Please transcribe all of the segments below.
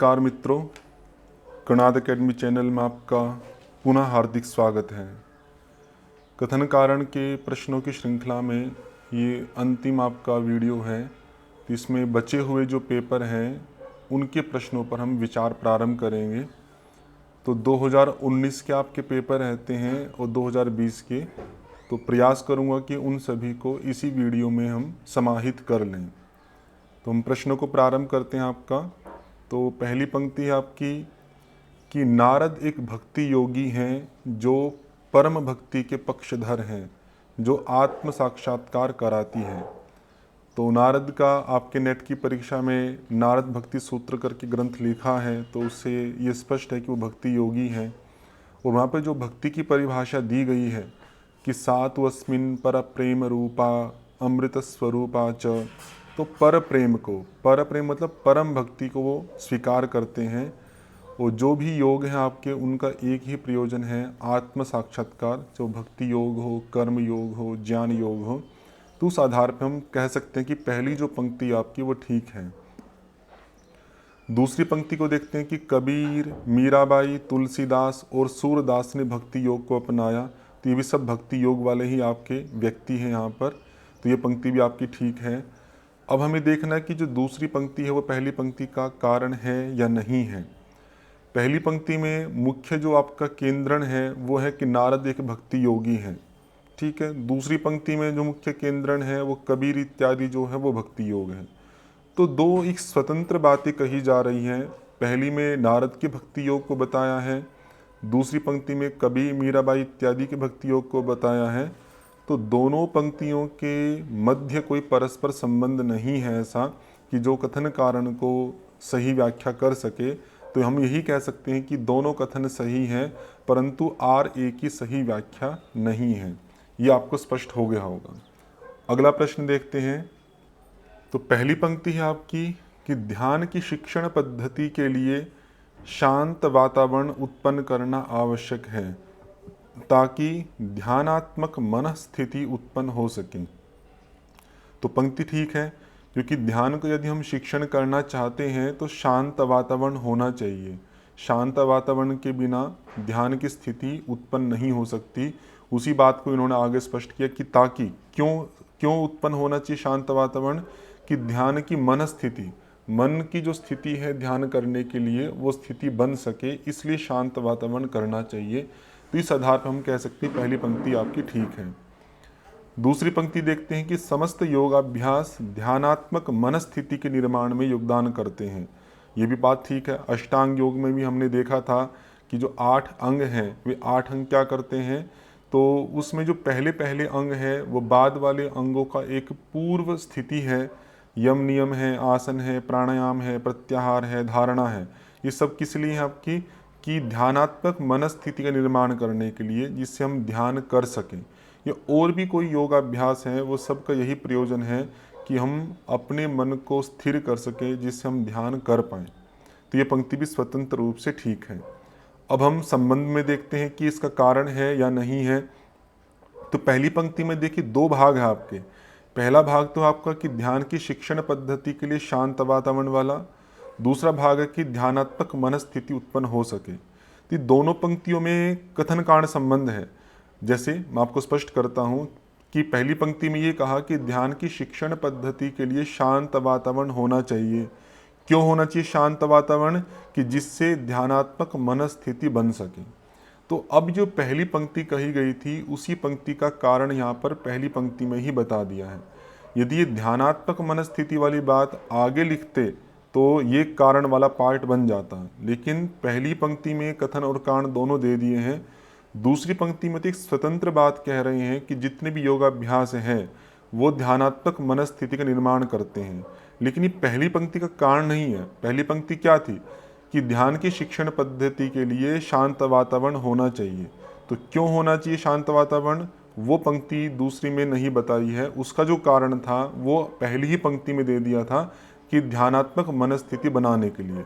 नमस्कार मित्रों, Kanada academy channel में आपका पुनः हार्दिक स्वागत है। कथन कारण के प्रश्नों की श्रृंखला में ये अंतिम आपका वीडियो है। इसमें बचे हुए जो पेपर हैं उनके प्रश्नों पर हम विचार प्रारंभ करेंगे। तो 2019 के आपके पेपर रहते हैं और 2020 के, तो प्रयास करूँगा कि उन सभी को इसी वीडियो में हम समाहित कर लें। तो हम प्रश्नों को प्रारंभ करते हैं आपका। तो पहली पंक्ति है आपकी कि नारद एक भक्ति योगी हैं जो परम भक्ति के पक्षधर हैं, जो आत्म साक्षात्कार कराती है। तो नारद का आपके नेट की परीक्षा में नारद भक्ति सूत्र करके ग्रंथ लिखा है, तो उससे ये स्पष्ट है कि वो भक्ति योगी हैं। और वहाँ पर जो भक्ति की परिभाषा दी गई है कि सात्वस्मिन् पर प्रेम रूपा अमृत स्वरूपा च, तो पर प्रेम को, पर प्रेम मतलब परम भक्ति को वो स्वीकार करते हैं। और जो भी योग हैं आपके, उनका एक ही प्रयोजन है, आत्म साक्षात्कार। जो भक्ति योग हो, कर्म योग हो, ज्ञान योग हो, तो उस आधार पर हम कह सकते हैं कि पहली जो पंक्ति आपकी वो ठीक है। दूसरी पंक्ति को देखते हैं कि कबीर, मीराबाई, तुलसीदास और सूरदास ने भक्ति योग को अपनाया। तो ये भी सब भक्ति योग वाले ही आपके व्यक्ति हैं यहाँ पर, तो ये पंक्ति भी आपकी ठीक है। अब हमें देखना है कि जो दूसरी पंक्ति है वो पहली पंक्ति का कारण है या नहीं है। पहली पंक्ति में मुख्य जो आपका केंद्रण है वो है कि नारद एक भक्ति योगी हैं, ठीक है। दूसरी पंक्ति में जो मुख्य केंद्रण है वो कबीर इत्यादि जो है वो भक्ति योग है। तो दो एक स्वतंत्र बातें कही जा रही हैं। पहली में नारद के भक्ति योग को बताया है, दूसरी पंक्ति में कबीर, मीराबाई इत्यादि के भक्ति योग को बताया है। तो दोनों पंक्तियों के मध्य कोई परस्पर संबंध नहीं है ऐसा कि जो कथन कारण को सही व्याख्या कर सके। तो हम यही कह सकते हैं कि दोनों कथन सही हैं, परंतु आर एक की सही व्याख्या नहीं है। ये आपको स्पष्ट हो गया होगा। अगला प्रश्न देखते हैं। तो पहली पंक्ति है आपकी कि ध्यान की शिक्षण पद्धति के लिए शांत वातावरण उत्पन्न करना आवश्यक है ताकि ध्यानात्मक मन स्थिति उत्पन्न हो सके। तो पंक्ति ठीक है, क्योंकि ध्यान को यदि हम शिक्षण करना चाहते हैं तो शांत वातावरण होना चाहिए। शांत वातावरण के बिना ध्यान की स्थिति उत्पन्न नहीं हो सकती। उसी बात को इन्होंने आगे स्पष्ट किया कि ताकि क्यों उत्पन्न होना चाहिए शांत वातावरण, कि ध्यान की मन स्थिति, मन की जो स्थिति है ध्यान करने के लिए वो स्थिति बन सके, इसलिए शांत वातावरण करना चाहिए। तो इस आधार पर हम कह सकते हैं पहली पंक्ति आपकी ठीक है। दूसरी पंक्ति देखते हैं कि समस्त योगाभ्यास ध्यानात्मक मन स्थिति के निर्माण में योगदान करते हैं। ये भी बात ठीक है। अष्टांग योग में भी हमने देखा था कि जो 8 अंग हैं वे 8 अंग क्या करते हैं, तो उसमें जो पहले पहले अंग है वो बाद वाले अंगों का एक पूर्व स्थिति है। यम नियम है, आसन है, प्राणायाम है, प्रत्याहार है, धारणा है। ये सब किस लिए है आपकी, कि ध्यानात्मक मन स्थिति का निर्माण करने के लिए, जिससे हम ध्यान कर सकें। या और भी कोई योगाभ्यास है, वो सब का यही प्रयोजन है कि हम अपने मन को स्थिर कर सकें, जिससे हम ध्यान कर पाएँ। तो ये पंक्ति भी स्वतंत्र रूप से ठीक है। अब हम संबंध में देखते हैं कि इसका कारण है या नहीं है। तो पहली पंक्ति में देखिए 2 भाग है आपके। पहला भाग तो आपका कि ध्यान की शिक्षण पद्धति के लिए शांत वातावरण वाला, दूसरा भाग है कि ध्यानात्मक मन स्थिति उत्पन्न हो सके। तो दोनों पंक्तियों में कथन कारण संबंध है। जैसे मैं आपको स्पष्ट करता हूँ कि पहली पंक्ति में ये कहा कि ध्यान की शिक्षण पद्धति के लिए शांत वातावरण होना चाहिए। क्यों होना चाहिए शांत वातावरण, कि जिससे ध्यानात्मक मन स्थिति बन सके। तो अब जो पहली पंक्ति कही गई थी उसी पंक्ति का कारण यहाँ पर पहली पंक्ति में ही बता दिया है। यदि ये ध्यानात्मक मन स्थिति वाली बात आगे लिखते तो ये कारण वाला पार्ट बन जाता, लेकिन पहली पंक्ति में कथन और कारण दोनों दे दिए हैं। दूसरी पंक्ति में तो एक स्वतंत्र बात कह रहे हैं कि जितने भी योगाभ्यास हैं वो ध्यानात्मक मन स्थिति का निर्माण करते हैं, लेकिन ये पहली पंक्ति का कारण नहीं है। पहली पंक्ति क्या थी, कि ध्यान की शिक्षण पद्धति के लिए शांत वातावरण होना चाहिए। तो क्यों होना चाहिए शांत वातावरण, वो पंक्ति दूसरी में नहीं बताई है। उसका जो कारण था वो पहली ही पंक्ति में दे दिया था कि ध्यानात्मक मन स्थिति बनाने के लिए।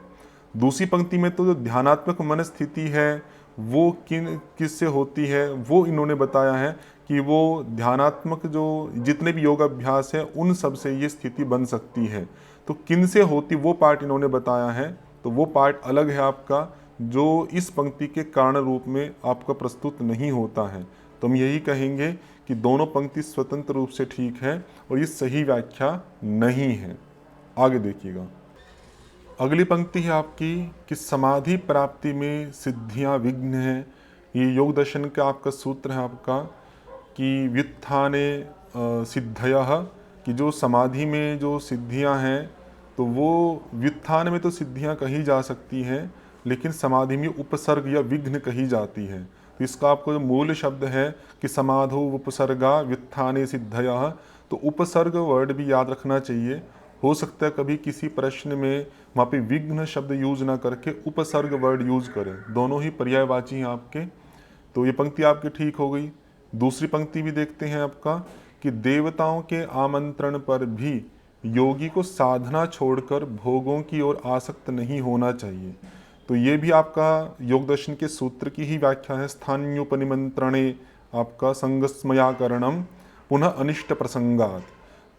दूसरी पंक्ति में तो जो ध्यानात्मक मन स्थिति है वो किससे होती है वो इन्होंने बताया है कि वो ध्यानात्मक जो जितने भी योगाभ्यास है उन सब से ये स्थिति बन सकती है। तो किन से होती वो पार्ट इन्होंने बताया है, तो वो पार्ट अलग है आपका, जो इस पंक्ति के कारण रूप में आपका प्रस्तुत नहीं होता है। तो हम यही कहेंगे कि दोनों पंक्ति स्वतंत्र रूप से ठीक है और ये सही व्याख्या नहीं है। आगे देखिएगा, अगली पंक्ति है आपकी कि समाधि प्राप्ति में सिद्धियां विघ्न है। ये योग दर्शन का आपका सूत्र है आपका कि व्युत्थाने सिद्धयः, कि जो समाधि में जो सिद्धियां हैं तो वो व्युत्थान में तो सिद्धियां कही जा सकती हैं, लेकिन समाधि में उपसर्ग या विघ्न कही जाती है। तो इसका आपको जो मूल शब्द है कि समाधो उपसर्गा व्युत्थाने सिद्धयः, तो उपसर्ग वर्ड भी याद रखना चाहिए। हो सकता है कभी किसी प्रश्न में वहाँ पे विघ्न शब्द यूज ना करके उपसर्ग वर्ड यूज करें, दोनों ही पर्यायवाची हैं आपके। तो ये पंक्ति आपकी ठीक हो गई। दूसरी पंक्ति भी देखते हैं आपका कि देवताओं के आमंत्रण पर भी योगी को साधना छोड़कर भोगों की ओर आसक्त नहीं होना चाहिए। तो ये भी आपका योग दर्शन के सूत्र की ही व्याख्या है। स्थान्योपनिमंत्रणे आपका संगस्मयाकरणम पुनः अनिष्ट प्रसंगात,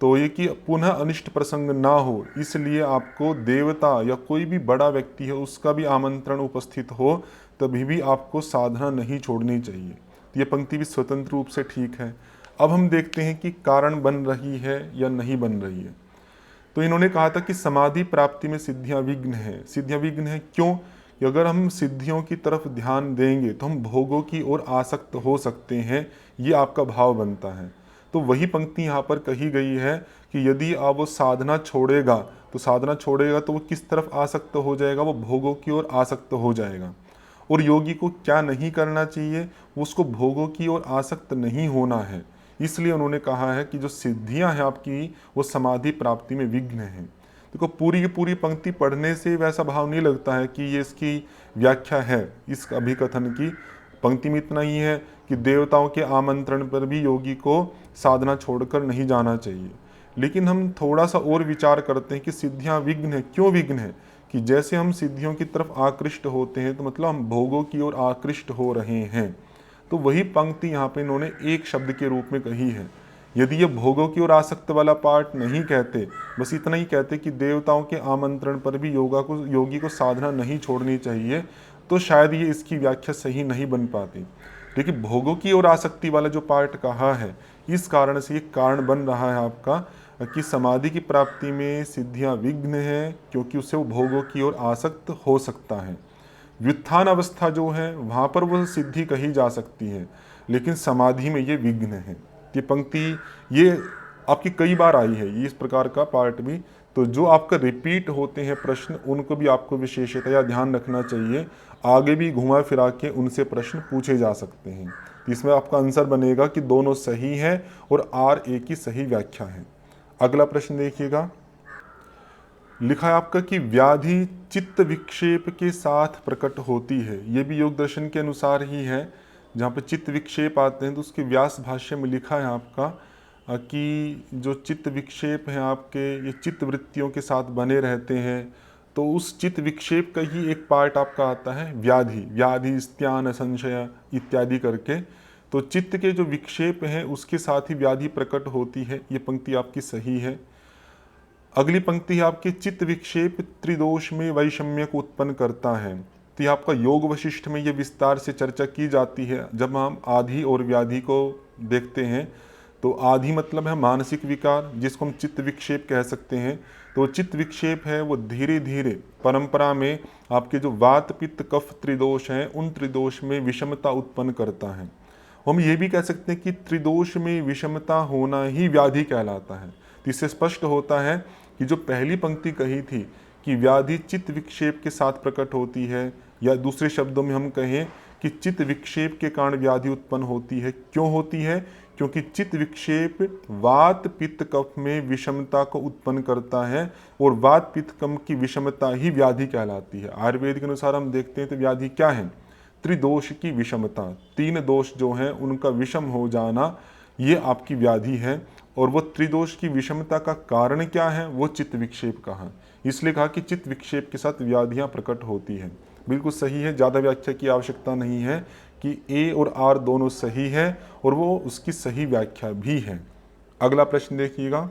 तो ये कि पुनः अनिष्ट प्रसंग ना हो इसलिए आपको देवता या कोई भी बड़ा व्यक्ति है उसका भी आमंत्रण उपस्थित हो तभी भी आपको साधना नहीं छोड़नी चाहिए। तो ये पंक्ति भी स्वतंत्र रूप से ठीक है। अब हम देखते हैं कि कारण बन रही है या नहीं बन रही है। तो इन्होंने कहा था कि समाधि प्राप्ति में सिद्धियां विघ्न है। सिद्धियां विघ्न है क्यों? कि अगर हम सिद्धियों की तरफ ध्यान देंगे तो हम भोगों की ओर आसक्त हो सकते हैं, ये आपका भाव बनता है। तो वही पंक्ति यहाँ पर कही गई है कि यदि आप वो साधना छोड़ेगा तो वो किस तरफ आसक्त हो जाएगा? वो भोगों की ओर आसक्त हो जाएगा। और योगी को क्या नहीं करना चाहिए? वो उसको भोगों की ओर आसक्त नहीं होना है। इसलिए उन्होंने कहा है कि जो सिद्धियां हैं आपकी वो समाधि प्राप्ति में विघ्न है। देखो पूरी की पूरी पंक्ति पढ़ने से वैसा भाव नहीं लगता है कि ये इसकी व्याख्या है इस अभिकथन की। पंक्ति में इतना ही है कि देवताओं के आमंत्रण पर भी योगी को साधना छोड़कर नहीं जाना चाहिए। लेकिन हम थोड़ा सा और विचार करते हैं कि सिद्धियां विघ्न है। क्यों विघ्न है? कि जैसे हम सिद्धियों की तरफ आकृष्ट होते हैं तो मतलब हम भोगों की ओर आकृष्ट हो रहे हैं। तो वही पंक्ति यहाँ पे इन्होंने एक शब्द के रूप में कही है। यदि ये भोगों की ओर आसक्त वाला पार्ट नहीं कहते, बस इतना ही कहते कि देवताओं के आमंत्रण पर भी योगी को साधना नहीं छोड़नी चाहिए, तो शायद ये इसकी व्याख्या सही नहीं बन पाती। लेकिन भोगों की ओर आसक्ति वाला जो पार्ट कहा है, इस कारण से ये कारण बन रहा है आपका कि समाधि की प्राप्ति में सिद्धियां विघ्न है, क्योंकि उससे वो भोगों की ओर आसक्त हो सकता है। व्युत्थान अवस्था जो है वहाँ पर वो सिद्धि कही जा सकती है, लेकिन समाधि में ये विघ्न है। ये पंक्ति ये आपकी कई बार आई है, ये इस प्रकार का पार्ट भी। तो जो आपका रिपीट होते हैं प्रश्न उनको भी आपको विशेषतया ध्यान रखना चाहिए। आगे भी घुमा फिरा के उनसे प्रश्न पूछे जा सकते हैं। इसमें आपका आंसर बनेगा कि दोनों सही है और आर ए की सही व्याख्या है। अगला प्रश्न देखिएगा, लिखा है आपका कि व्याधि चित्त विक्षेप के साथ प्रकट होती है। ये भी योग दर्शन के अनुसार ही है। जहाँ पे चित्त विक्षेप आते हैं तो उसके व्यास भाष्य में लिखा है आपका कि जो चित्त विक्षेप हैं आपके ये चित्त वृत्तियों के साथ बने रहते हैं। तो उस चित्त विक्षेप का ही एक पार्ट आपका आता है व्याधि स्त्यान संशय इत्यादि करके। तो चित्त के जो विक्षेप हैं उसके साथ ही व्याधि प्रकट होती है। ये पंक्ति आपकी सही है। अगली पंक्ति है आपके चित्त विक्षेप त्रिदोष में वैषम्य को उत्पन्न करता है। तो ये आपका योग वशिष्ठ में ये विस्तार से चर्चा की जाती है। जब हम आधि और व्याधि को देखते हैं तो आधि मतलब है मानसिक विकार, जिसको हम चित्त विक्षेप कह सकते हैं। तो चित्त विक्षेप है वो धीरे धीरे परंपरा में आपके जो वात पित्त कफ त्रिदोष हैं उन त्रिदोष में विषमता उत्पन्न करता है। हम ये भी कह सकते हैं कि त्रिदोष में विषमता होना ही व्याधि कहलाता है। तो इससे स्पष्ट होता है कि जो पहली पंक्ति कही थी कि व्याधि चित्त विक्षेप के साथ प्रकट होती है, या दूसरे शब्दों में हम कहें कि चित्त विक्षेप के कारण व्याधि उत्पन्न होती है। क्यों होती है? क्योंकि चित्त विक्षेप वात पित्त कफ में विषमता को उत्पन्न करता है और वात पित्त कफ की विषमता ही व्याधि कहलाती है। आयुर्वेद के अनुसार हम देखते हैं तो व्याधि क्या है? त्रिदोष की विषमता, तीन दोष जो हैं उनका विषम हो जाना, ये आपकी व्याधि है। और वो त्रिदोष की विषमता का कारण क्या है? वो चित्त विक्षेप कहा, इसलिए कहा कि चित्त विक्षेप के साथ व्याधियां प्रकट होती हैं। बिल्कुल सही है, ज़्यादा व्याख्या की आवश्यकता नहीं है कि ए और आर दोनों सही है और वो उसकी सही व्याख्या भी है। अगला प्रश्न देखिएगा,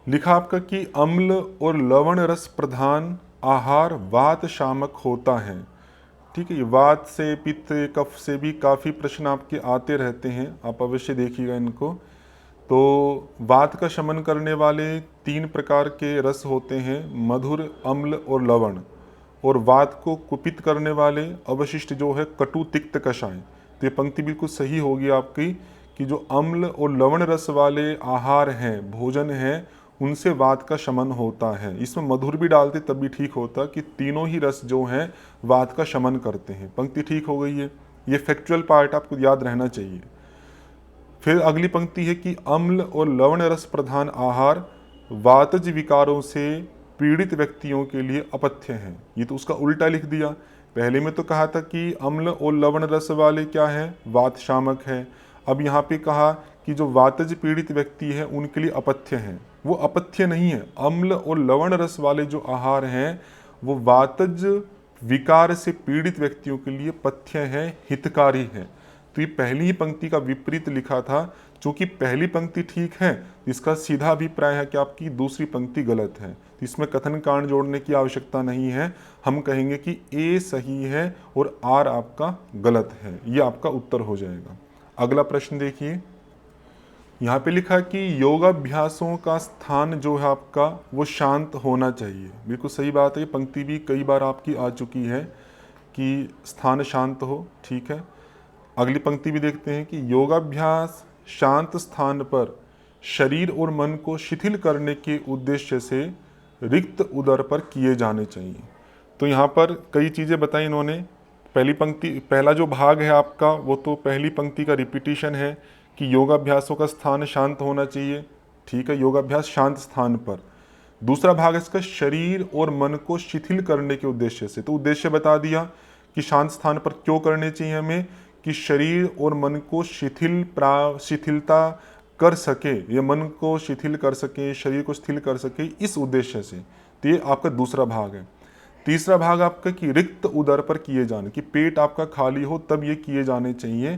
लिखा आपका कि अम्ल और लवण रस प्रधान आहार वात शामक होता है। ठीक है, ये वात से, पित्त, कफ से भी काफ़ी प्रश्न आपके आते रहते हैं, आप अवश्य देखिएगा इनको। तो वात का शमन करने वाले 3 प्रकार के रस होते हैं, मधुर, अम्ल और लवण। और वात को कुपित करने वाले अवशिष्ट जो है कटु, तिक्त, कषाय। तो ये पंक्ति बिल्कुल सही होगी आपकी कि जो अम्ल और लवण रस वाले आहार हैं, भोजन हैं, उनसे वात का शमन होता है। इसमें मधुर भी डालते तब भी ठीक होता कि तीनों ही रस जो हैं वात का शमन करते हैं। पंक्ति ठीक हो गई है, ये फैक्चुअल पार्ट आपको याद रहना चाहिए। फिर अगली पंक्ति है कि अम्ल और लवण रस प्रधान आहार वातज विकारों से पीड़ित व्यक्तियों के लिए अपथ्य हैं। ये तो उसका उल्टा लिख दिया। पहले में तो कहा था कि अम्ल और लवण रस वाले क्या है, वात शामक है। अब यहाँ पे कहा कि जो वातज पीड़ित व्यक्ति है उनके लिए अपथ्य हैं। वो अपथ्य नहीं है। अम्ल और लवण रस वाले जो आहार हैं वो वातज विकार से पीड़ित व्यक्तियों के लिए पथ्य है, हितकारी है। तो ये पहली ही पंक्ति का विपरीत लिखा था। चूंकि पहली पंक्ति ठीक है, इसका सीधा अभिप्राय है कि आपकी दूसरी पंक्ति गलत है। तो इसमें कथन कांड जोड़ने की आवश्यकता नहीं है। हम कहेंगे कि ए सही है और आर आपका गलत है। ये आपका उत्तर हो जाएगा। अगला प्रश्न देखिए, यहाँ पे लिखा है कि योगाभ्यासों का स्थान जो है आपका वो शांत होना चाहिए। बिल्कुल सही बात है। ये पंक्ति भी कई बार आपकी आ चुकी है कि स्थान शांत हो। ठीक है, अगली पंक्ति भी देखते हैं कि योगाभ्यास शांत स्थान पर शरीर और मन को शिथिल करने के उद्देश्य से रिक्त उदर पर किए जाने चाहिए। तो यहाँ पर कई चीज़ें बताई इन्होंने। पहली पंक्ति, पहला जो भाग है आपका वो तो पहली पंक्ति का रिपीटिशन है कि योगाभ्यासों का स्थान शांत होना चाहिए। ठीक है, योगाभ्यास शांत स्थान पर। दूसरा भाग इसका शरीर और मन को शिथिल करने के उद्देश्य से। तो उद्देश्य बता दिया कि शांत स्थान पर क्यों करने चाहिए हमें, कि शरीर और मन को शिथिलता कर सके, ये मन को शिथिल कर सके, शरीर को शिथिल कर सके, इस उद्देश्य से। तो ये आपका दूसरा भाग है। तीसरा भाग आपका कि रिक्त उदर पर किए जाने, कि पेट आपका खाली हो तब ये किए जाने चाहिए,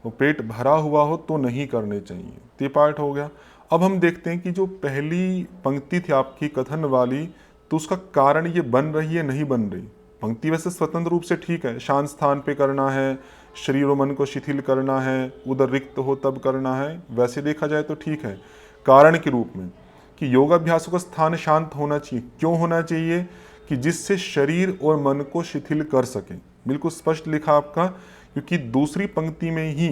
तो पेट भरा हुआ हो तो नहीं करने चाहिए। तो ये पार्ट हो गया। अब हम देखते हैं कि जो पहली पंक्ति थी आपकी कथन वाली, तो उसका कारण ये बन रही है नहीं बन रही। पंक्ति वैसे स्वतंत्र रूप से ठीक है, शांत स्थान पे करना है, शरीर और मन को शिथिल करना है, उधर रिक्त हो तब करना है, वैसे देखा जाए तो ठीक है। कारण के रूप में कि योगाभ्यासों का स्थान शांत होना चाहिए। क्यों होना चाहिए, कि जिससे शरीर और मन को शिथिल कर सके। बिल्कुल स्पष्ट लिखा आपका, क्योंकि दूसरी पंक्ति में ही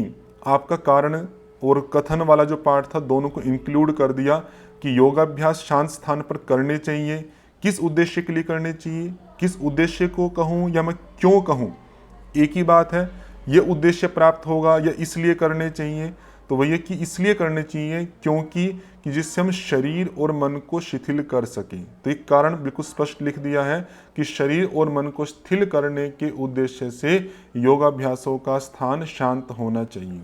आपका कारण और कथन वाला जो पार्ट था दोनों को इंक्लूड कर दिया कि योगाभ्यास शांत स्थान पर करने चाहिए। किस उद्देश्य के लिए करने चाहिए, किस उद्देश्य को कहूँ या मैं क्यों कहूँ, एक ही बात है। ये उद्देश्य प्राप्त होगा या इसलिए करने चाहिए, तो वही है कि इसलिए करने चाहिए क्योंकि कि जिससे हम शरीर और मन को शिथिल कर सकें। तो एक कारण बिल्कुल स्पष्ट लिख दिया है कि शरीर और मन को शिथिल करने के उद्देश्य से योगाभ्यासों का स्थान शांत होना चाहिए।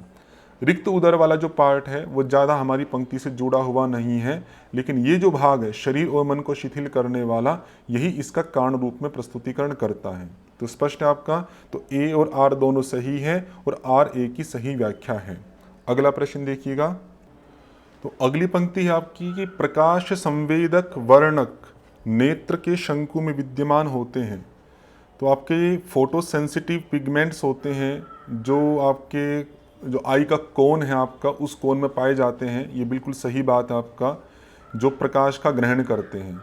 रिक्त उदर वाला जो पार्ट है वो ज़्यादा हमारी पंक्ति से जुड़ा हुआ नहीं है, लेकिन ये जो भाग है शरीर और मन को शिथिल करने वाला, यही इसका कारण रूप में प्रस्तुतिकरण करता है। तो स्पष्ट है आपका। तो ए और आर दोनों सही है और आर ए की सही व्याख्या है। अगला प्रश्न देखिएगा। तो अगली पंक्ति है आपकी कि प्रकाश संवेदक वर्णक नेत्र के शंकु में विद्यमान होते हैं। तो आपके फोटो सेंसिटिव पिगमेंट्स होते हैं जो आपके जो आई का कोन है आपका, उस कोन में पाए जाते हैं। ये बिल्कुल सही बात है आपका, जो प्रकाश का ग्रहण करते हैं।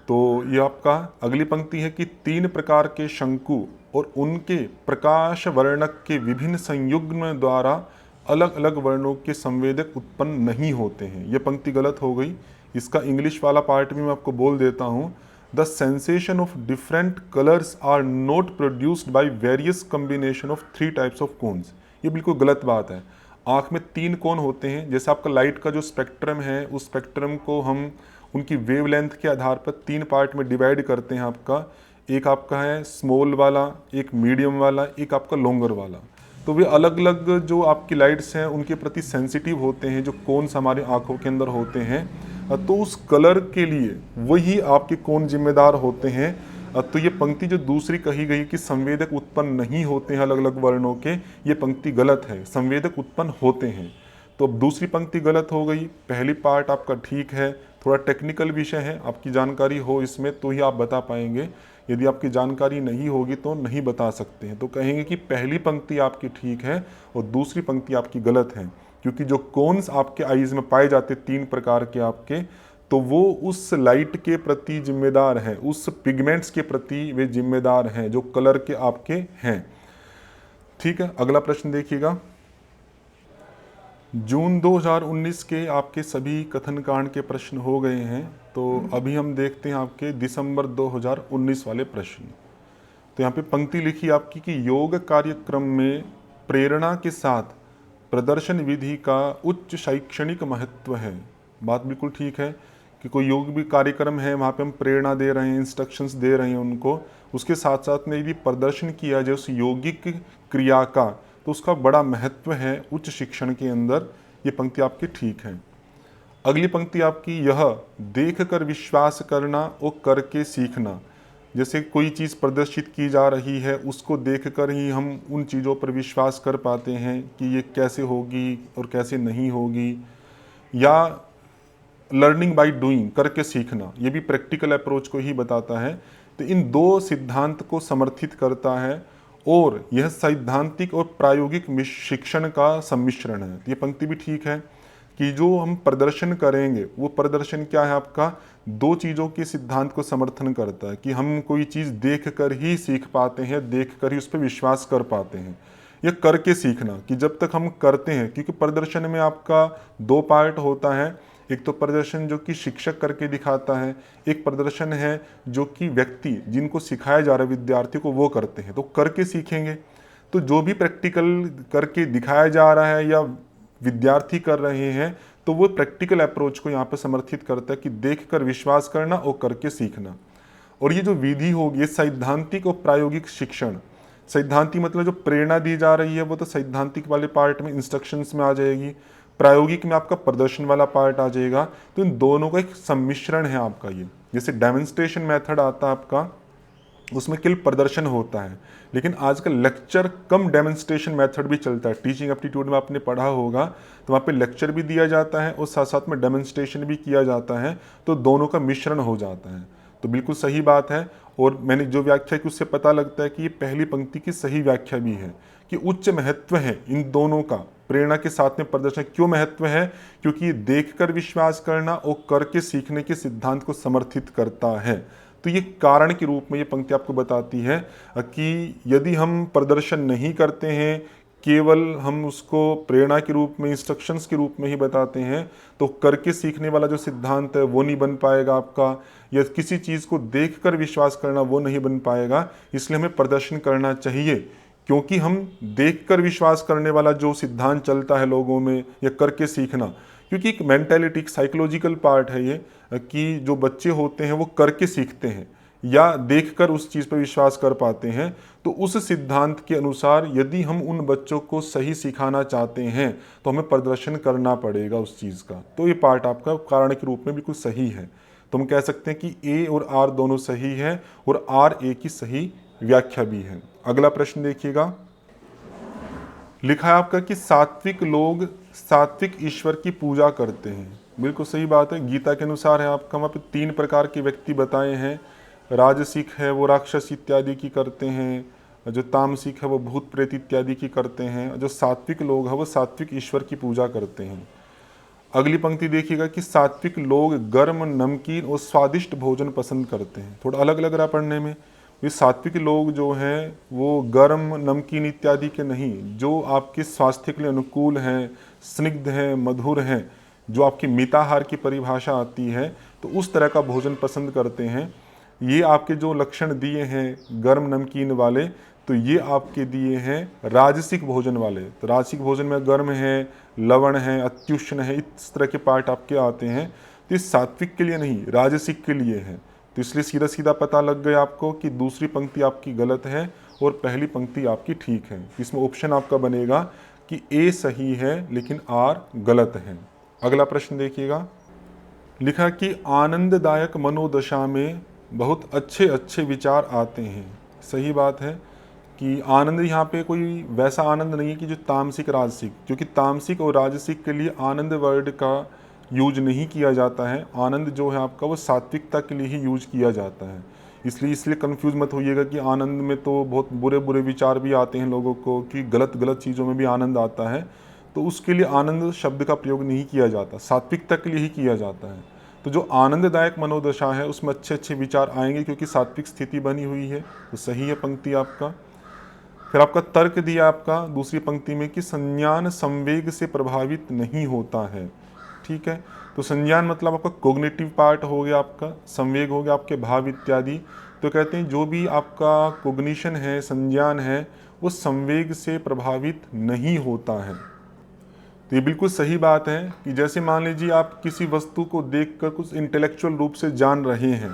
तो ये आपका अगली पंक्ति है कि 3 प्रकार के शंकु और उनके प्रकाश वर्णक के विभिन्न संयुग्म द्वारा अलग अलग वर्णों के संवेदक उत्पन्न नहीं होते हैं। ये पंक्ति गलत हो गई। इसका इंग्लिश वाला पार्ट भी मैं आपको बोल देता हूँ। The sensation of different colours are not produced by various combination of 3 types of cones. ये बिल्कुल गलत बात है। आँख में 3 कोन होते हैं। जैसे आपका लाइट का जो स्पेक्ट्रम है, उस स्पेक्ट्रम को हम उनकी वेवलेंथ के आधार पर 3 पार्ट में डिवाइड करते हैं आपका। एक आपका है स्मॉल वाला, एक मीडियम वाला, एक आपका लॉन्गर वाला। तो वे अलग अलग जो आपकी लाइट्स हैं उनके प्रति सेंसिटिव होते हैं, जो कोन्स हमारे आँखों के अंदर होते हैं। तो उस कलर के लिए वही आपके कोन जिम्मेदार होते हैं। तो ये पंक्ति जो दूसरी कही गई कि संवेदक उत्पन्न नहीं होते हैं अलग अलग वर्णों के, ये पंक्ति गलत है। संवेदक उत्पन्न होते हैं। तो अब दूसरी पंक्ति गलत हो गई, पहली पार्ट आपका ठीक है। थोड़ा टेक्निकल विषय है, आपकी जानकारी हो इसमें तो ही आप बता पाएंगे, यदि आपकी जानकारी नहीं होगी तो नहीं बता सकते हैं। तो कहेंगे कि पहली पंक्ति आपकी ठीक है और दूसरी पंक्ति आपकी गलत है, क्योंकि जो कोन्स आपके आईज में पाए जाते 3 प्रकार के आपके, तो वो उस लाइट के प्रति जिम्मेदार है, उस पिगमेंट्स के प्रति वे जिम्मेदार हैं जो कलर के आपके हैं। ठीक है, अगला प्रश्न देखिएगा। जून 2019 के आपके सभी कथन कांड के प्रश्न हो गए हैं, तो अभी हम देखते हैं आपके दिसंबर 2019 वाले प्रश्न। तो यहाँ पे पंक्ति लिखी आपकी कि योग कार्यक्रम में प्रेरणा के साथ प्रदर्शन विधि का उच्च शैक्षणिक महत्व है। बात बिल्कुल ठीक है कि कोई योग भी कार्यक्रम है, वहाँ पे हम प्रेरणा दे रहे हैं, इंस्ट्रक्शंस दे रहे हैं उनको, उसके साथ साथ में यदि प्रदर्शन किया जाए उस यौगिक क्रिया का, तो उसका बड़ा महत्व है उच्च शिक्षण के अंदर। ये पंक्ति आपकी ठीक है। अगली पंक्ति आपकी, यह देख कर विश्वास करना और करके सीखना। जैसे कोई चीज़ प्रदर्शित की जा रही है, उसको देखकर ही हम उन चीज़ों पर विश्वास कर पाते हैं कि ये कैसे होगी और कैसे नहीं होगी। या लर्निंग बाय डूइंग, करके सीखना, ये भी प्रैक्टिकल अप्रोच को ही बताता है। तो इन दो सिद्धांत को समर्थित करता है और यह सैद्धांतिक और प्रायोगिक शिक्षण का सम्मिश्रण है। ये पंक्ति भी ठीक है कि जो हम प्रदर्शन करेंगे वो प्रदर्शन क्या है आपका, दो चीज़ों के सिद्धांत को समर्थन करता है कि हम कोई चीज़ देख कर ही सीख पाते हैं, देख कर ही उस पर विश्वास कर पाते हैं। यह करके सीखना कि जब तक हम करते हैं, क्योंकि प्रदर्शन में आपका 2 पार्ट होता है, एक तो प्रदर्शन जो कि शिक्षक करके दिखाता है, एक प्रदर्शन है जो कि व्यक्ति जिनको सिखाया जा रहा है विद्यार्थी को वो करते हैं। तो करके सीखेंगे, तो जो भी प्रैक्टिकल करके दिखाया जा रहा है या विद्यार्थी कर रहे हैं, तो वो प्रैक्टिकल अप्रोच को यहाँ पर समर्थित करता है कि देखकर विश्वास करना और करके सीखना। और ये जो विधि होगी, ये सैद्धांतिक और प्रायोगिक शिक्षण, सैद्धांतिक मतलब जो प्रेरणा दी जा रही है वो तो सैद्धांतिक वाले पार्ट में इंस्ट्रक्शंस में आ जाएगी, प्रायोगिक में आपका प्रदर्शन वाला पार्ट आ जाएगा। तो इन दोनों का एक सम्मिश्रण है आपका ये। जैसे डेमोन्स्ट्रेशन मेथड आता है आपका, उसमें केवल प्रदर्शन होता है, लेकिन आजकल लेक्चर कम डेमोन्स्ट्रेशन मेथड भी चलता है। टीचिंग एप्टीट्यूड में आपने पढ़ा होगा, तो वहाँ पे लेक्चर भी दिया जाता है और साथ साथ में डेमोन्स्ट्रेशन भी किया जाता है, तो दोनों का मिश्रण हो जाता है। तो बिल्कुल सही बात है। और मैंने जो व्याख्या की उससे पता लगता है कि ये पहली पंक्ति की सही व्याख्या भी है कि उच्च महत्व है इन दोनों का, प्रेरणा के साथ में प्रदर्शन। क्यों महत्व है? क्योंकि ये देखकर विश्वास करना और करके सीखने के सिद्धांत को समर्थित करता है। तो ये कारण के रूप में ये पंक्ति आपको बताती है कि यदि हम प्रदर्शन नहीं करते हैं, केवल हम उसको प्रेरणा के रूप में, इंस्ट्रक्शंस के रूप में ही बताते हैं, तो करके सीखने वाला जो सिद्धांत है वो नहीं बन पाएगा आपका, या किसी चीज़ को देखकर विश्वास करना वो नहीं बन पाएगा। इसलिए हमें प्रदर्शन करना चाहिए, क्योंकि हम देखकर विश्वास करने वाला जो सिद्धांत चलता है लोगों में, या करके सीखना, क्योंकि एक मेंटालिटी, एक साइकोलॉजिकल पार्ट है ये कि जो बच्चे होते हैं वो करके सीखते हैं या देखकर उस चीज़ पर विश्वास कर पाते हैं। तो उस सिद्धांत के अनुसार यदि हम उन बच्चों को सही सिखाना चाहते हैं तो हमें प्रदर्शन करना पड़ेगा उस चीज़ का। तो ये पार्ट आपका कारण के रूप में बिल्कुल सही है। तो हम कह सकते हैं कि ए और आर दोनों सही है और आर ए की सही व्याख्या भी है। अगला प्रश्न देखिएगा, लिखा है आपका कि सात्विक लोग सात्विक ईश्वर की पूजा करते हैं। बिल्कुल सही बात है, गीता के अनुसार है आपका। वहाँ पे 3 प्रकार के व्यक्ति बताए हैं। राजसिक है वो राक्षस इत्यादि की करते हैं, जो तामसिक है वो भूत प्रेत इत्यादि की करते हैं, जो सात्विक लोग हैं वो सात्विक ईश्वर की पूजा करते हैं। अगली पंक्ति देखिएगा कि सात्विक लोग गर्म, नमकीन और स्वादिष्ट भोजन पसंद करते हैं। थोड़ा अलग लग रहा पढ़ने में। ये सात्विक लोग जो हैं वो गर्म, नमकीन इत्यादि के नहीं, जो आपके स्वास्थ्य के लिए अनुकूल हैं, स्निग्ध हैं, मधुर हैं, जो आपकी मिताहार की परिभाषा आती है, तो उस तरह का भोजन पसंद करते हैं। ये आपके जो लक्षण दिए हैं गर्म नमकीन वाले, तो ये आपके दिए हैं राजसिक भोजन वाले। तो राजसिक भोजन में गर्म है, लवण है, अत्युष्ण है, इस तरह के पार्ट आपके आते हैं। तो ये सात्विक के लिए नहीं, राजसिक के लिए है। तो इसलिए सीधा सीधा पता लग गया आपको कि दूसरी पंक्ति आपकी गलत है और पहली पंक्ति आपकी ठीक है। इसमें ऑप्शन आपका बनेगा कि ए सही है लेकिन आर गलत है। अगला प्रश्न देखिएगा, लिखा कि आनंददायक मनोदशा में बहुत अच्छे अच्छे विचार आते हैं। सही बात है कि आनंद यहाँ पे कोई वैसा आनंद नहीं है कि जो तामसिक राजसिक, क्योंकि तामसिक और राजसिक के लिए आनंद वर्ड का यूज नहीं किया जाता है। आनंद जो है आपका वो सात्विकता के लिए ही यूज किया जाता है। इसलिए कंफ्यूज मत होइएगा कि आनंद में तो बहुत बुरे बुरे विचार भी आते हैं लोगों को, कि गलत चीज़ों में भी आनंद आता है। तो उसके लिए आनंद शब्द का प्रयोग नहीं किया जाता, सात्विकता के लिए ही किया जाता है। तो जो आनंददायक मनोदशा है उसमें अच्छे अच्छे विचार आएंगे, क्योंकि सात्विक स्थिति बनी हुई है। तो सही है पंक्ति आपका। फिर आपका तर्क दिया आपका दूसरी पंक्ति में कि संज्ञान संवेग से प्रभावित नहीं होता है। ठीक है, तो संज्ञान मतलब आपका कोग्निटिव पार्ट हो गया, आपका संवेग हो गया आपके भाव इत्यादि। तो कहते हैं जो भी आपका कोग्निशन है, संज्ञान है, वो संवेग से प्रभावित नहीं होता है। तो ये बिल्कुल सही बात है कि जैसे मान लीजिए आप किसी वस्तु को देखकर कुछ इंटेलेक्चुअल रूप से जान रहे हैं,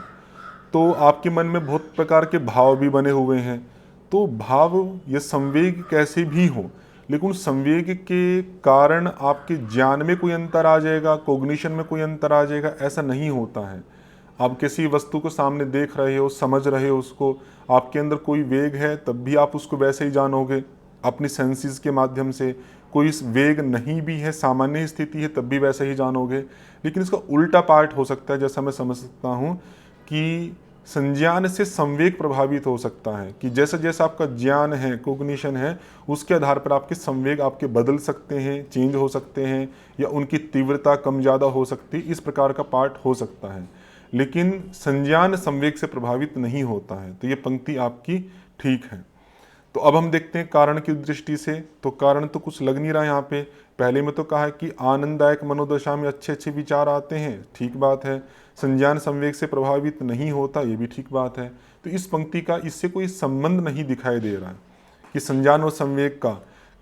तो आपके मन में बहुत प्रकार के भाव भी बने हुए हैं। तो भाव या संवेग कैसे भी हो, लेकिन उस संवेग के कारण आपके ज्ञान में कोई अंतर आ जाएगा, कोग्निशन में कोई अंतर आ जाएगा, ऐसा नहीं होता है। आप किसी वस्तु को सामने देख रहे हो, समझ रहे हो उसको, आपके अंदर कोई वेग है तब भी आप उसको वैसे ही जानोगे अपनी सेंसेस के माध्यम से। कोई वेग नहीं भी है, सामान्य स्थिति है, तब भी वैसे ही जानोगे। लेकिन इसका उल्टा पार्ट हो सकता है, जैसा मैं समझ सकता हूँ कि संज्ञान से संवेग प्रभावित हो सकता है, कि जैसा जैसा आपका ज्ञान है, कोग्निशन है, उसके आधार पर आपके संवेग आपके बदल सकते हैं, चेंज हो सकते हैं, या उनकी तीव्रता कम ज़्यादा हो सकती है। इस प्रकार का पार्ट हो सकता है, लेकिन संज्ञान संवेग से प्रभावित नहीं होता है। तो ये पंक्ति आपकी ठीक है। तो अब हम देखते हैं कारण की दृष्टि से। तो कारण तो कुछ लग नहीं रहा यहाँ पे। पहले में तो कहा है कि आनंददायक मनोदशा में अच्छे अच्छे विचार आते हैं, ठीक बात है। संज्ञान संवेग से प्रभावित नहीं होता, ये भी ठीक बात है। तो इस पंक्ति का इससे कोई संबंध नहीं दिखाई दे रहा है कि संज्ञान और संवेग का,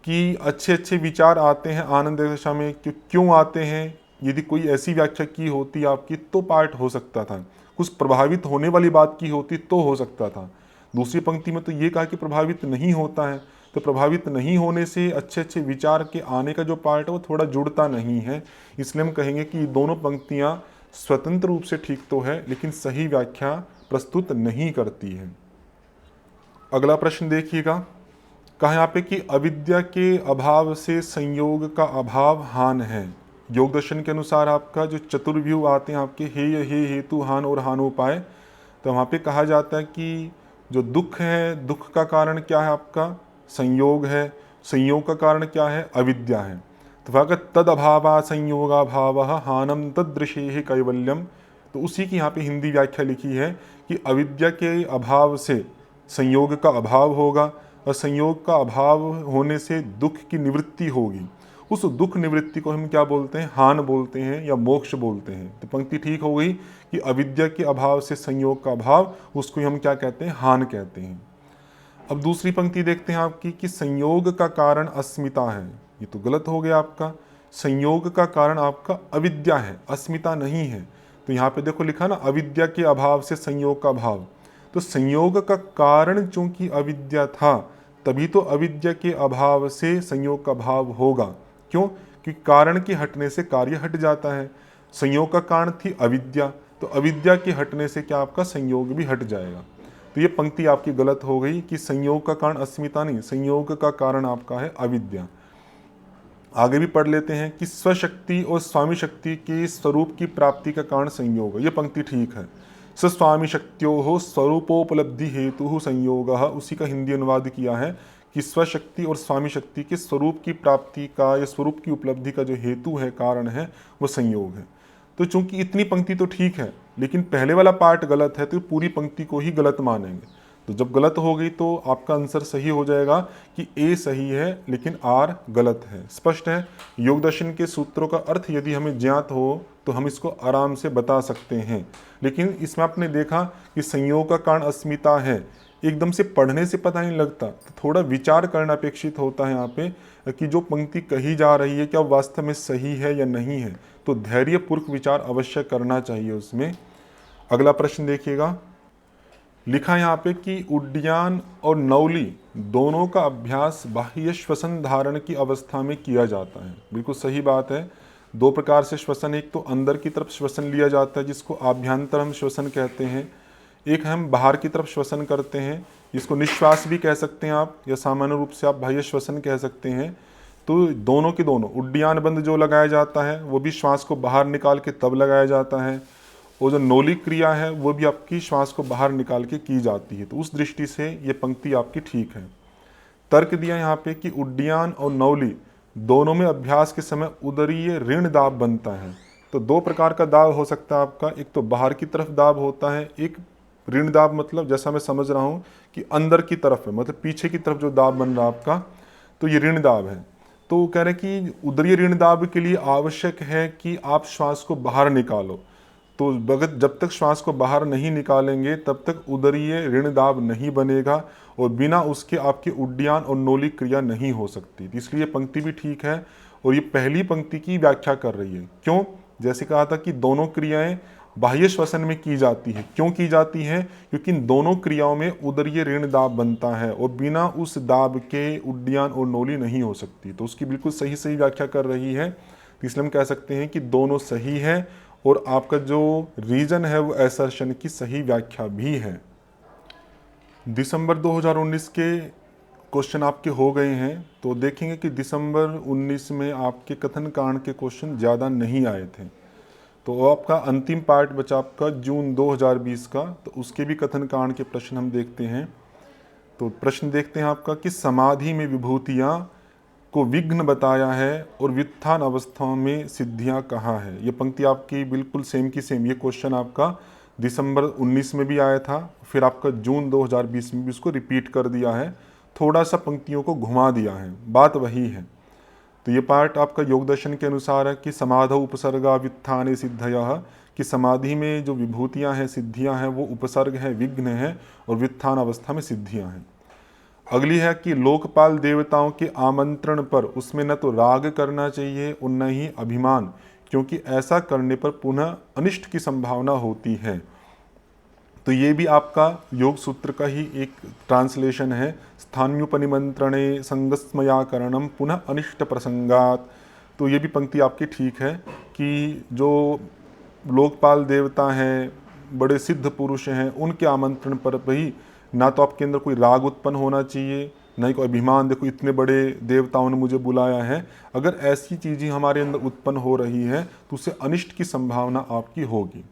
कि अच्छे अच्छे विचार आते हैं आनंद दशा में, क्यों आते हैं। यदि कोई ऐसी व्याख्या की होती आपकी तो पार्ट हो सकता था, कुछ प्रभावित होने वाली बात की होती तो हो सकता था। दूसरी पंक्ति में तो ये कहा कि प्रभावित नहीं होता है, तो प्रभावित नहीं होने से अच्छे अच्छे विचार के आने का जो पार्ट है वो थोड़ा जुड़ता नहीं है। इसलिए हम कहेंगे कि दोनों पंक्तियां स्वतंत्र रूप से ठीक तो है, लेकिन सही व्याख्या प्रस्तुत नहीं करती है। अगला प्रश्न देखिएगा, कहा यहाँ पे कि अविद्या के अभाव से संयोग का अभाव हान है। योग दर्शन के अनुसार आपका जो चतुर्व्यूह आते हैं आपके, हे हेतु हान और हानोपाय, तो वहाँ पे कहा जाता है कि जो दुख है, दुख का कारण क्या है आपका, संयोग है। संयोग का कारण क्या है, अविद्या है। तो वहाँ का तद अभावा संयोगाभाव हानम तदृशे कैवल्यम। तो उसी की यहाँ पे हिंदी व्याख्या लिखी है कि अविद्या के अभाव से संयोग का अभाव होगा, और संयोग का अभाव होने से दुख की निवृत्ति होगी। उस दुख निवृत्ति को हम क्या बोलते हैं, हान बोलते हैं या मोक्ष बोलते हैं। तो पंक्ति ठीक हो गई कि अविद्या के अभाव से संयोग का अभाव, उसको हम क्या कहते हैं, हान कहते हैं। अब दूसरी पंक्ति देखते हैं आपकी कि संयोग का कारण अस्मिता है। ये तो गलत हो गया आपका। संयोग का कारण आपका अविद्या है, अस्मिता नहीं है। तो यहाँ पे देखो लिखा ना, अविद्या के अभाव से संयोग का अभाव। तो संयोग का कारण चूंकि अविद्या था, तभी तो अविद्या के अभाव से संयोग का भाव होगा। क्यों? कि कारण के हटने से कार्य हट जाता है। संयोग का कारण थी अविद्या, तो अविद्या के हटने से क्या आपका संयोग भी हट जाएगा। तो ये पंक्ति आपकी गलत हो गई कि संयोग का कारण अस्मिता नहीं, संयोग का कारण आपका है अविद्या। आगे भी पढ़ लेते हैं कि स्वशक्ति और स्वामी शक्ति के स्वरूप की प्राप्ति का कारण संयोग। ये पंक्ति ठीक है। स्वस्वामी शक्त्योः स्वरूपोपलब्धि हेतु संयोग, उसी का हिंदी अनुवाद किया है कि स्वशक्ति और स्वामी शक्ति के स्वरूप की प्राप्ति का या स्वरूप की उपलब्धि का जो हेतु है, कारण है, वो संयोग है। तो चूंकि इतनी पंक्ति तो ठीक है, लेकिन पहले वाला पार्ट गलत है, तो पूरी पंक्ति को ही गलत मानेंगे। तो जब गलत हो गई तो आपका आंसर सही हो जाएगा कि ए सही है लेकिन आर गलत है। स्पष्ट है। योग दर्शन के सूत्रों का अर्थ यदि हमें ज्ञात हो तो हम इसको आराम से बता सकते हैं, लेकिन इसमें आपने देखा कि संयोग का कारण अस्मिता है, एकदम से पढ़ने से पता नहीं लगता, तो थोड़ा विचार करना अपेक्षित होता है यहाँ पे कि जो पंक्ति कही जा रही है क्या वास्तव में सही है या नहीं है। तो धैर्यपूर्वक विचार अवश्य करना चाहिए उसमें। अगला प्रश्न देखिएगा, लिखा यहाँ पे कि उड्डयन और नौली दोनों का अभ्यास बाह्य श्वसन धारण की अवस्था में किया जाता है। बिल्कुल सही बात है। दो प्रकार से श्वसन, एक तो अंदर की तरफ श्वसन लिया जाता है जिसको आभ्यंतर हम श्वसन कहते हैं, एक हम बाहर की तरफ श्वसन करते हैं जिसको निश्वास भी कह सकते हैं आप, या सामान्य रूप से आप बाह्य श्वसन कह सकते हैं। तो दोनों के दोनों, उड्डयन बंद जो लगाया जाता है वो भी श्वास को बाहर निकाल के तब लगाया जाता है, और जो नौली क्रिया है वो भी आपकी श्वास को बाहर निकाल के की जाती है। तो उस दृष्टि से ये पंक्ति आपकी ठीक है। तर्क दिया यहाँ पे कि उड्डयन और नौली दोनों में अभ्यास के समय उदरीय ऋण दाब बनता है। तो दो प्रकार का दाब हो सकता है आपका, एक तो बाहर की तरफ दाब होता है, एक ऋण दाब मतलब जैसा मैं समझ रहा हूँ कि अंदर की तरफ है, मतलब पीछे की तरफ जो दाब बन रहा है आपका, तो ये ऋण दाब है। तो कह रहे हैं कि उदरीय ऋण दाब के लिए आवश्यक है कि आप श्वास को बाहर निकालो। तो जब तक श्वास को बाहर नहीं निकालेंगे तब तक उदरीय ऋण दाब नहीं बनेगा, और बिना उसके आपके उड्डयन और नौली क्रिया नहीं हो सकती। इसलिए पंक्ति भी ठीक है, और ये पहली पंक्ति की व्याख्या कर रही है। क्यों? जैसे कहा था कि दोनों क्रियाएं बाह्य श्वसन में की जाती है। क्यों की जाती है? क्योंकि इन दोनों क्रियाओं में उदरीय ऋण दाब बनता है, और बिना उस दाब के उड्डयन और नौली नहीं हो सकती। तो उसकी बिल्कुल सही सही व्याख्या कर रही है। तो इसलिए हम कह सकते हैं कि दोनों सही है, और आपका जो रीजन है वो असर्शन की सही व्याख्या भी है। दिसंबर 2019 के क्वेश्चन आपके हो गए हैं। तो देखेंगे कि दिसंबर 19 में आपके कथन कांड के क्वेश्चन ज़्यादा नहीं आए थे। तो आपका अंतिम पार्ट बचा आपका जून 2020 का, तो उसके भी कथन कांड के प्रश्न हम देखते हैं। तो प्रश्न देखते हैं आपका कि समाधि में विभूतियाँ को विघ्न बताया है और व्युत्थान अवस्थाओं में सिद्धियां कहाँ है। ये पंक्ति आपकी बिल्कुल सेम की सेम। ये क्वेश्चन आपका दिसंबर 19 में भी आया था, फिर आपका जून 2020 में भी उसको रिपीट कर दिया है, थोड़ा सा पंक्तियों को घुमा दिया है, बात वही है। तो ये पार्ट आपका योग दर्शन के अनुसार है कि समाधौ उपसर्गा व्युत्थाने सिद्धयः, कि समाधि में जो विभूतियाँ हैं, सिद्धियाँ हैं, वो उपसर्ग है, विघ्न है, और व्युत्थान अवस्था में सिद्धियाँ हैं। अगली है कि लोकपाल देवताओं के आमंत्रण पर उसमें न तो राग करना चाहिए और न ही अभिमान, क्योंकि ऐसा करने पर पुनः अनिष्ट की संभावना होती है। तो ये भी आपका योग सूत्र का ही एक ट्रांसलेशन है। स्थान्युपनिमंत्रणे संगस्मयाकरणम पुनः अनिष्ट प्रसंगात। तो ये भी पंक्ति आपकी ठीक है कि जो लोकपाल देवता हैं, बड़े सिद्ध पुरुष हैं, उनके आमंत्रण पर भी ना तो आपके अंदर कोई राग उत्पन्न होना चाहिए, ना ही कोई अभिमान, देखो इतने बड़े देवताओं ने मुझे बुलाया है। अगर ऐसी चीज़ें हमारे अंदर उत्पन्न हो रही है तो उससे अनिष्ट की संभावना आपकी होगी।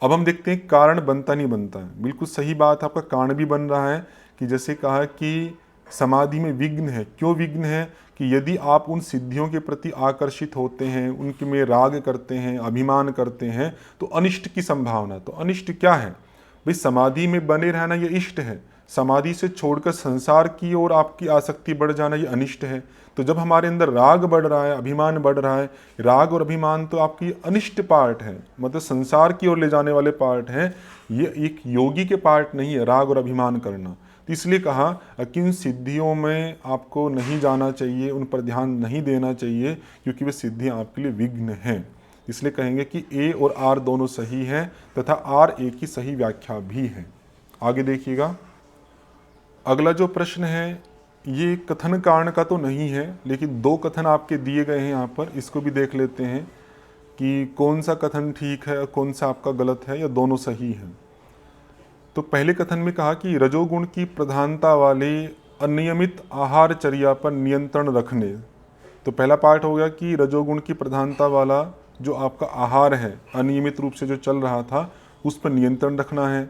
अब हम देखते हैं कारण बनता नहीं बनता है। बिल्कुल सही बात, आपका कारण भी बन रहा है कि जैसे कहा कि समाधि में विघ्न है। क्यों विघ्न है? कि यदि आप उन सिद्धियों के प्रति आकर्षित होते हैं, उनके में राग करते हैं, अभिमान करते हैं, तो अनिष्ट की संभावना। तो अनिष्ट क्या है भाई? समाधि में बने रहना ये इष्ट है, समाधि से छोड़कर संसार की ओर आपकी आसक्ति बढ़ जाना ये अनिष्ट है। तो जब हमारे अंदर राग बढ़ रहा है, अभिमान बढ़ रहा है, राग और अभिमान तो आपकी अनिष्ट पार्ट है, मतलब संसार की ओर ले जाने वाले पार्ट हैं। ये एक योगी के पार्ट नहीं है राग और अभिमान करना। तो इसलिए कहा कि उन सिद्धियों में आपको नहीं जाना चाहिए, उन पर ध्यान नहीं देना चाहिए, क्योंकि वे सिद्धियाँ आपके लिए विघ्न हैं। इसलिए कहेंगे कि ए और आर दोनों सही हैं, तथा आर ए की सही व्याख्या भी है। आगे देखिएगा, अगला जो प्रश्न है ये कथन कारण का तो नहीं है, लेकिन दो कथन आपके दिए गए हैं यहाँ पर, इसको भी देख लेते हैं कि कौन सा कथन ठीक है, कौन सा आपका गलत है, या दोनों सही हैं। तो पहले कथन में कहा कि रजोगुण की प्रधानता वाले अनियमित आहारचर्या पर नियंत्रण रखने। तो पहला पार्ट हो गया कि रजोगुण की प्रधानता वाला जो आपका आहार है, अनियमित रूप से जो चल रहा था, उस पर नियंत्रण रखना है।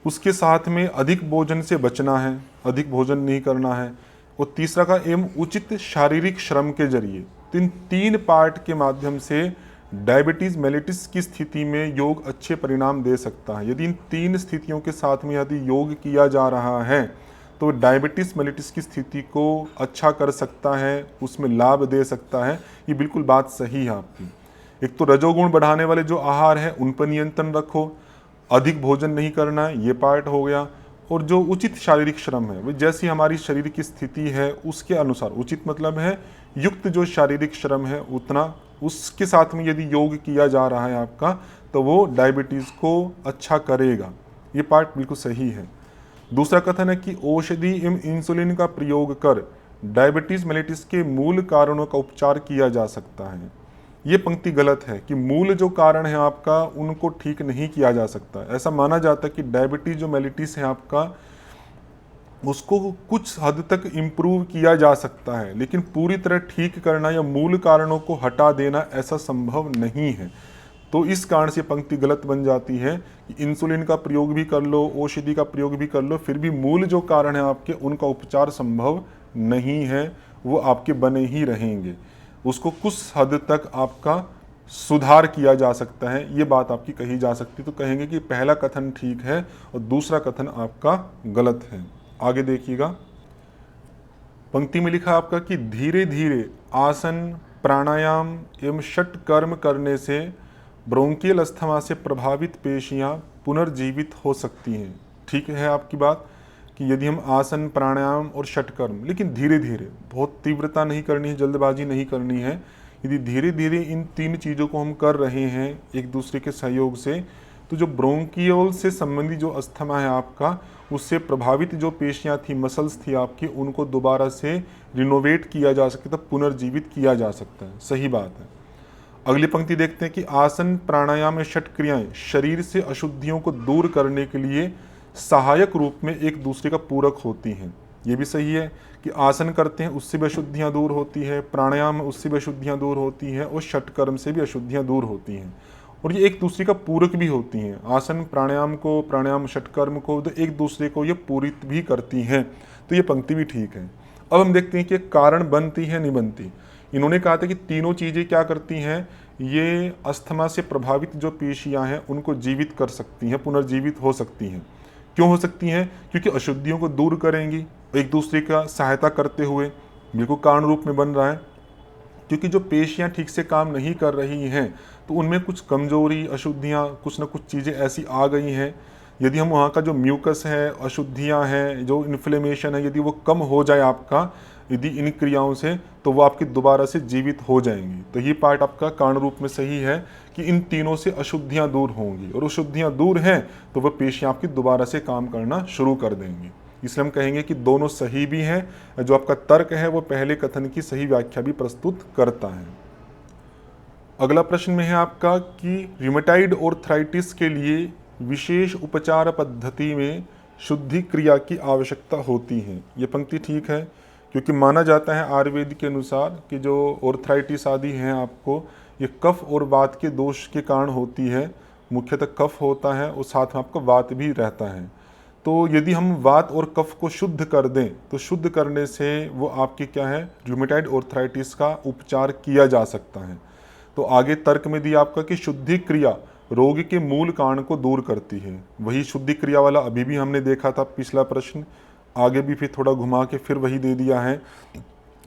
उसके साथ में अधिक भोजन से बचना है, अधिक भोजन नहीं करना है। और तीसरा का एवं उचित शारीरिक श्रम के जरिए। तो इन तीन पार्ट के माध्यम से डायबिटीज़ मेलिटिस की स्थिति में योग अच्छे परिणाम दे सकता है। यदि इन तीन स्थितियों के साथ में यदि योग किया जा रहा है तो डायबिटीज़ मेलिटिस की स्थिति को अच्छा कर सकता है, उसमें लाभ दे सकता है। ये बिल्कुल बात सही है आपकी। एक तो रजोगुण बढ़ाने वाले जो आहार है उन पर नियंत्रण रखो, अधिक भोजन नहीं करना है, ये पार्ट हो गया। और जो उचित शारीरिक श्रम है, वो जैसी हमारी शरीर की स्थिति है उसके अनुसार, उचित मतलब है युक्त जो शारीरिक श्रम है उतना, उसके साथ में यदि योग किया जा रहा है आपका, तो वो डायबिटीज़ को अच्छा करेगा। ये पार्ट बिल्कुल सही है। दूसरा कथन है कि औषधि एवं इंसुलिन का प्रयोग कर डायबिटीज़ मेलिटिस के मूल कारणों का उपचार किया जा सकता है। ये पंक्ति गलत है कि मूल जो कारण है आपका उनको ठीक नहीं किया जा सकता। ऐसा माना जाता है कि डायबिटीज़ जो मेलिटिस है आपका, उसको कुछ हद तक इम्प्रूव किया जा सकता है, लेकिन पूरी तरह ठीक करना या मूल कारणों को हटा देना ऐसा संभव नहीं है। तो इस कारण से पंक्ति गलत बन जाती है कि इंसुलिन का प्रयोग भी कर लो, औषधि का प्रयोग भी कर लो, फिर भी मूल जो कारण है आपके उनका उपचार संभव नहीं है, वो आपके बने ही रहेंगे। उसको कुछ हद तक आपका सुधार किया जा सकता है, ये बात आपकी कही जा सकती है। तो कहेंगे कि पहला कथन ठीक है और दूसरा कथन आपका गलत है। आगे देखिएगा, पंक्ति में लिखा आपका कि धीरे धीरे आसन, प्राणायाम एवं षट कर्म करने से ब्रोंकियल अस्थमा से प्रभावित पेशियां पुनर्जीवित हो सकती हैं। ठीक है आपकी बात कि यदि हम आसन, प्राणायाम और षट कर्म, लेकिन धीरे धीरे, बहुत तीव्रता नहीं करनी है, जल्दबाजी नहीं करनी है। यदि धीरे धीरे इन तीन चीज़ों को हम कर रहे हैं एक दूसरे के सहयोग से, तो जो ब्रोंकियोल से संबंधित जो अस्थमा है आपका, उससे प्रभावित जो पेशियां थी, मसल्स थी आपकी, उनको दोबारा से रिनोवेट किया जा सकता है, पुनर्जीवित किया जा सकता है। सही बात है। अगली पंक्ति देखते हैं कि आसन, प्राणायाम या षट क्रियाएं शरीर से अशुद्धियों को दूर करने के लिए सहायक रूप में एक दूसरे का पूरक होती हैं। ये भी सही है कि आसन करते हैं उससे भी अशुद्धियाँ दूर होती है, प्राणायाम उससे भी अशुद्धियाँ दूर होती हैं और षट कर्म से भी अशुद्धियाँ दूर होती हैं, और ये एक दूसरे का पूरक भी होती हैं। आसन प्राणायाम को, प्राणायाम षट कर्म को, तो एक दूसरे को ये पूरित भी करती हैं। तो ये पंक्ति भी ठीक है। अब हम देखते हैं कि कारण बनती है नहीं बनती। इन्होंने कहा था कि तीनों चीज़ें क्या करती हैं, ये अस्थमा से प्रभावित जो पेशियां हैं उनको जीवित कर सकती हैं, पुनर्जीवित हो सकती हैं। क्यों हो सकती हैं? क्योंकि अशुद्धियों को दूर करेंगी एक दूसरे का सहायता करते हुए, बिल्कुल कारण रूप में बन रहा है। क्योंकि जो पेशियां ठीक से काम नहीं कर रही हैं तो उनमें कुछ कमजोरी, अशुद्धियां, कुछ ना कुछ चीज़ें ऐसी आ गई हैं। यदि हम वहाँ का जो म्यूकस है, अशुद्धियाँ हैं, जो इन्फ्लेमेशन है, यदि वो कम हो जाए आपका, यदि इन क्रियाओं से, तो वो आपकी दोबारा से जीवित हो जाएंगी। तो ये पार्ट आपका कारण रूप में सही है कि इन तीनों से अशुद्धियाँ दूर होंगी, और अशुद्धियाँ दूर हैं तो वह पेशियाँ आपकी दोबारा से काम करना शुरू कर देंगी। इसलिए हम कहेंगे कि दोनों सही भी हैं। जो आपका तर्क है वो पहले कथन की सही व्याख्या भी प्रस्तुत करता है। अगला प्रश्न में है आपका कि रूमेटाइड आर्थराइटिस के लिए विशेष उपचार पद्धति में शुद्धि क्रिया की आवश्यकता होती है। ये पंक्ति ठीक है, क्योंकि माना जाता है आयुर्वेद के अनुसार कि जो आर्थराइटिस आदि हैं आपको, ये कफ और वात के दोष के कारण होती है। मुख्यतः कफ होता है और साथ में आपका वात भी रहता है। तो यदि हम वात और कफ को शुद्ध कर दें तो शुद्ध करने से वो आपके क्या है, रूमेटाइड आर्थराइटिस का उपचार किया जा सकता है। तो आगे तर्क में दिया आपका कि शुद्धि क्रिया रोग के मूल कारण को दूर करती है। वही शुद्धि क्रिया वाला अभी भी हमने देखा था पिछला प्रश्न, आगे भी फिर थोड़ा घुमा के फिर वही दे दिया है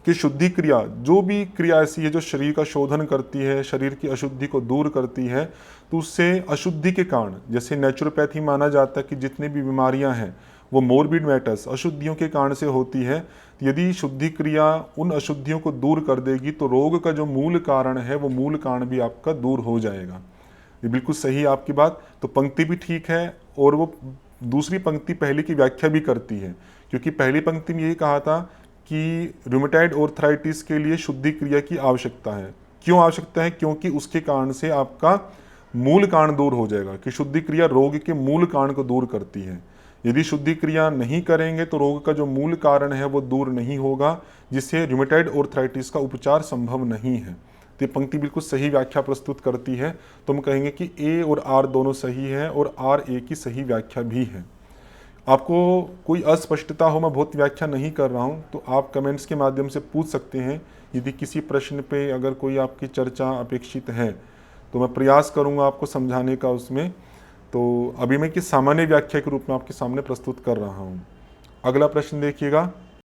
कि शुद्धि क्रिया, जो भी क्रिया ऐसी है जो शरीर का शोधन करती है, शरीर की अशुद्धि को दूर करती है, तो उससे अशुद्धि के कारण, जैसे नेचुरोपैथी माना जाता है कि जितनी भी बीमारियां हैं वो मोरबिड मैटर्स, अशुद्धियों के कारण से होती है। यदि शुद्धि क्रिया उन अशुद्धियों को दूर कर देगी तो रोग का जो मूल कारण है वो मूल कारण भी आपका दूर हो जाएगा। ये बिल्कुल सही आपकी बात। तो पंक्ति भी ठीक है और वो दूसरी पंक्ति पहले की व्याख्या भी करती है, क्योंकि पहली पंक्ति में यही कहा था कि रूमेटाइड आर्थराइटिस के लिए शुद्धि क्रिया की आवश्यकता है। क्यों आवश्यकता है? क्योंकि उसके कारण से आपका मूल कारण दूर हो जाएगा, कि शुद्धि क्रिया रोग के मूल कारण को दूर करती है। यदि शुद्धि क्रिया नहीं करेंगे तो रोग का जो मूल कारण है वो दूर नहीं होगा, जिससे रूमेटाइड आर्थराइटिस का उपचार संभव नहीं है। तो ये पंक्ति बिल्कुल सही व्याख्या प्रस्तुत करती है। तो हम कहेंगे कि ए और आर दोनों सही है और आर ए की सही व्याख्या भी है। आपको कोई अस्पष्टता हो, मैं बहुत व्याख्या नहीं कर रहा हूँ, तो आप कमेंट्स के माध्यम से पूछ सकते हैं। यदि किसी प्रश्न पे अगर कोई आपकी चर्चा अपेक्षित है तो मैं प्रयास करूँगा आपको समझाने का उसमें। तो अभी मैं कि सामान्य व्याख्या के रूप में आपके सामने प्रस्तुत कर रहा हूँ। अगला प्रश्न देखिएगा।